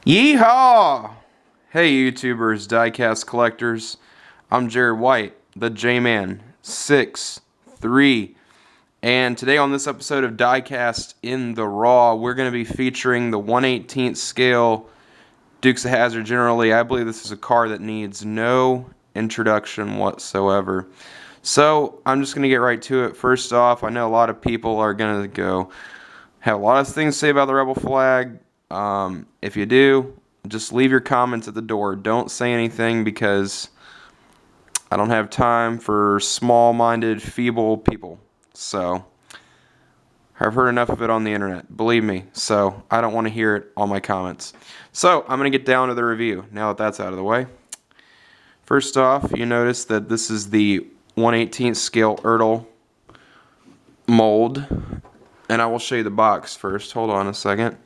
Yeehaw! Hey YouTubers, diecast collectors. I'm Jared White, the J-Man 6'3", and today on this episode of Diecast in the Raw, we're going to be featuring the 1/18 scale Dukes of Hazzard. Generally, I believe this is a car that needs no introduction whatsoever. So I'm just going to get right to it. First off, I know a lot of people are going to have a lot of things to say about the rebel flag. If you do, just leave your comments at the door. Don't say anything because I don't have time for small-minded, feeble people. So I've heard enough of it on the internet, believe me. So I don't want to hear it on my comments. So I'm going to get down to the review now that that's out of the way. First off, you notice that this is the 1/18 scale Ertl mold. And I will show you the box first. Hold on a second.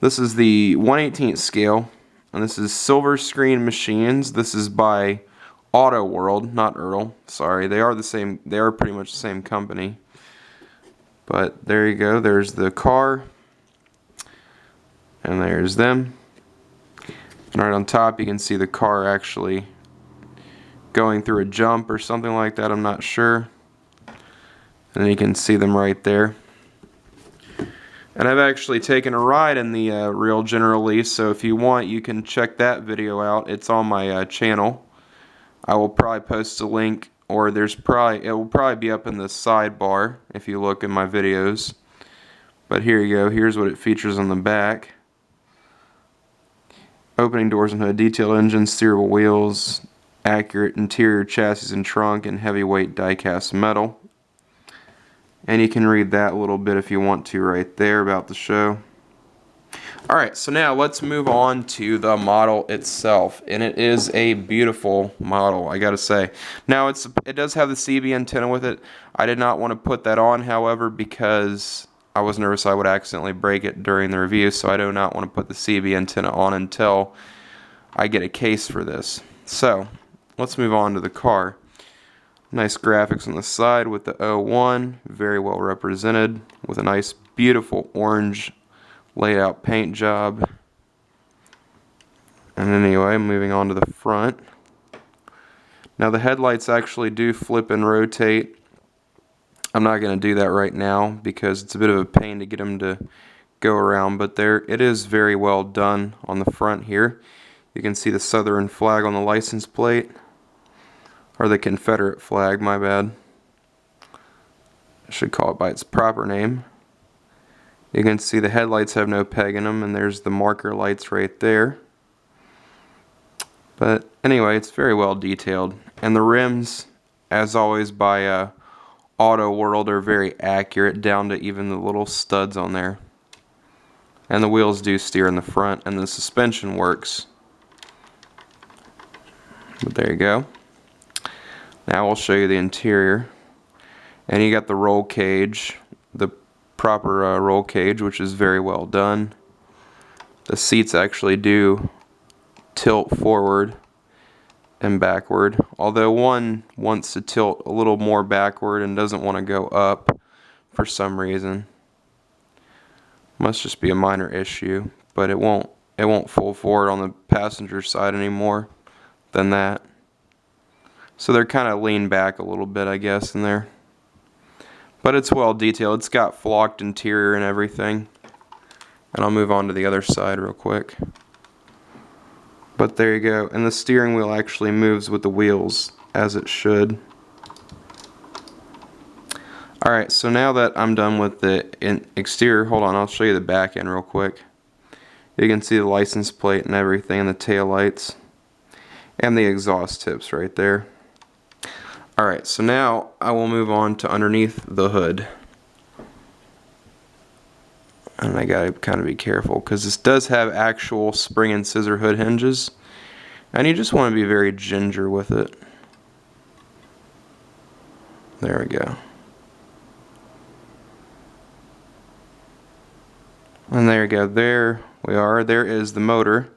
This is the 1/18 scale, and this is Silver Screen Machines. This is by Auto World, not Ertl. Sorry, they are the same. They are pretty much the same company. But there you go. There's the car, and there's them. And right on top, you can see the car actually going through a jump or something like that. I'm not sure. And you can see them right there. And I've actually taken a ride in the real General Lee, so if you want, you can check that video out. It's on my channel. I will probably post a link, or it will probably be up in the sidebar if you look in my videos. But here you go. Here's what it features on the back. Opening doors and hood, detailed engine, steerable wheels, accurate interior chassis and trunk, and heavyweight die-cast metal. And you can read that a little bit if you want to right there about the show. Alright, so now let's move on to the model itself. And it is a beautiful model, I gotta say. Now, it does have the CB antenna with it. I did not want to put that on, however, because I was nervous I would accidentally break it during the review. So I do not want to put the CB antenna on until I get a case for this. So, let's move on to the car. Nice graphics on the side with the 01, very well represented, with a nice, beautiful orange laid out paint job. And anyway, moving on to the front. Now the headlights actually do flip and rotate. I'm not going to do that right now because it's a bit of a pain to get them to go around, but it is very well done on the front here. You can see the Southern flag on the license plate. Or the Confederate flag, my bad. I should call it by its proper name. You can see the headlights have no peg in them, and there's the marker lights right there. But anyway, it's very well detailed. And the rims, as always by Auto World, are very accurate, down to even the little studs on there. And the wheels do steer in the front, and the suspension works. But there you go. Now I'll show you the interior. And you got the roll cage, the proper roll cage, which is very well done. The seats actually do tilt forward and backward, although one wants to tilt a little more backward and doesn't want to go up for some reason. Must just be a minor issue, but it won't fold forward on the passenger side anymore than that. So they're kind of leaned back a little bit, I guess, in there. But it's well detailed. It's got flocked interior and everything. And I'll move on to the other side real quick. But there you go. And the steering wheel actually moves with the wheels, as it should. Alright, so now that I'm done with the exterior, hold on, I'll show you the back end real quick. You can see the license plate and everything, and the tail lights. And the exhaust tips right there. Alright, so now I will move on to underneath the hood. And I gotta kind of be careful because this does have actual spring and scissor hood hinges. And you just want to be very ginger with it. There we go. And there you go, there we are. There is the motor.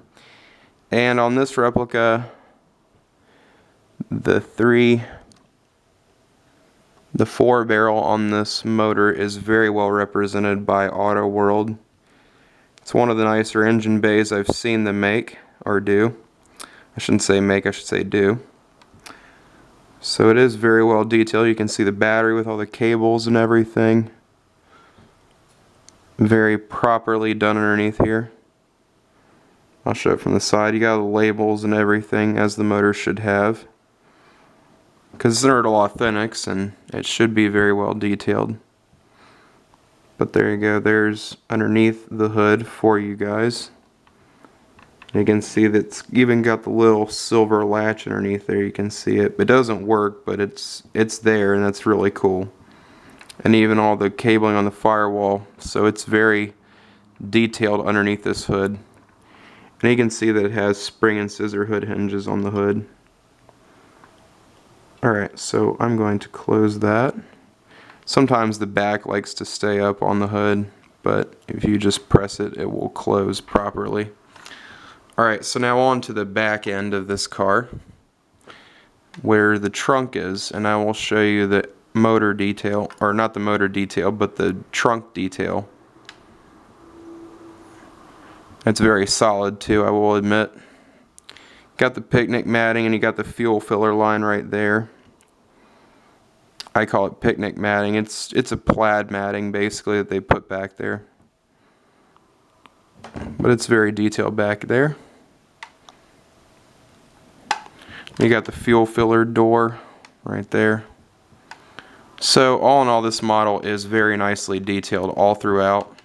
And on this replica, the 4-barrel on this motor is very well represented by Auto World. It's one of the nicer engine bays I've seen them make, or do. I shouldn't say make, I should say do. So it is very well detailed. You can see the battery with all the cables and everything. Very properly done underneath here. I'll show it from the side. You got the labels and everything, as the motor should have. Because it's Undercarriage Authentics, and it should be very well detailed. But there you go, there's underneath the hood for you guys. You can see that it's even got the little silver latch underneath there. You can see it. It doesn't work, but it's there, and that's really cool. And even all the cabling on the firewall, so it's very detailed underneath this hood. And you can see that it has spring and scissor hood hinges on the hood. Alright, so I'm going to close that. Sometimes the back likes to stay up on the hood, but if you just press it, it will close properly. Alright, so now on to the back end of this car, where the trunk is, and I will show you the motor detail, or not the motor detail, but the trunk detail. It's very solid too, I will admit. Got the picnic matting, and you got the fuel filler line right there. I call it picnic matting. It's a plaid matting basically that they put back there. But it's very detailed back there. You got the fuel filler door right there. So all in all, this model is very nicely detailed all throughout.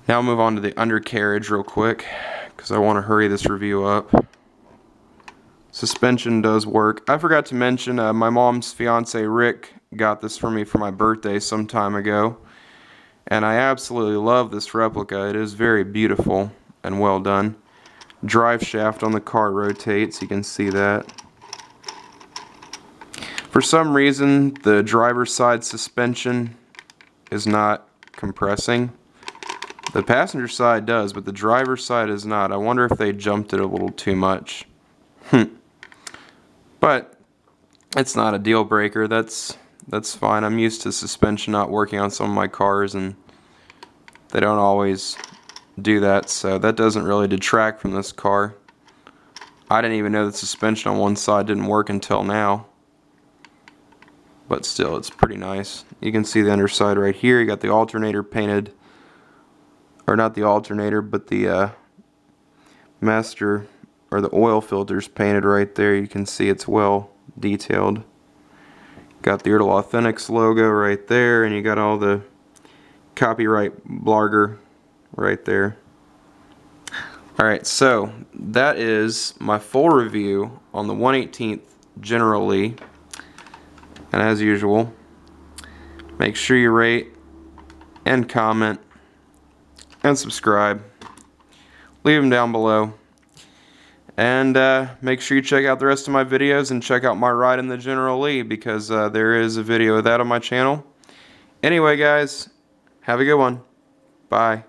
Now I'll move on to the undercarriage real quick, because I want to hurry this review up. Suspension does work. I forgot to mention, my mom's fiance Rick got this for me for my birthday some time ago, and I absolutely love this replica. It is very beautiful and well done. Drive shaft on the car rotates, you can see that. For some reason, the driver's side suspension is not compressing. The passenger side does, but the driver's side is not. I wonder if they jumped it a little too much. But it's not a deal breaker. That's fine. I'm used to suspension not working on some of my cars, and they don't always do that, so that doesn't really detract from this car. I didn't even know the suspension on one side didn't work until now. But still, it's pretty nice. You can see the underside right here. You got the alternator painted, or not the alternator, but the master, or the oil filters painted right there. You can see it's well detailed. Got the Undercarriage Authentics logo right there, and you got all the copyright blarger right there. Alright, so that is my full review on the 1/18th General Lee. And as usual, make sure you rate and comment and subscribe. Leave them down below. And make sure you check out the rest of my videos and check out my ride in the General Lee, because there is a video of that on my channel. Anyway guys, have a good one. Bye.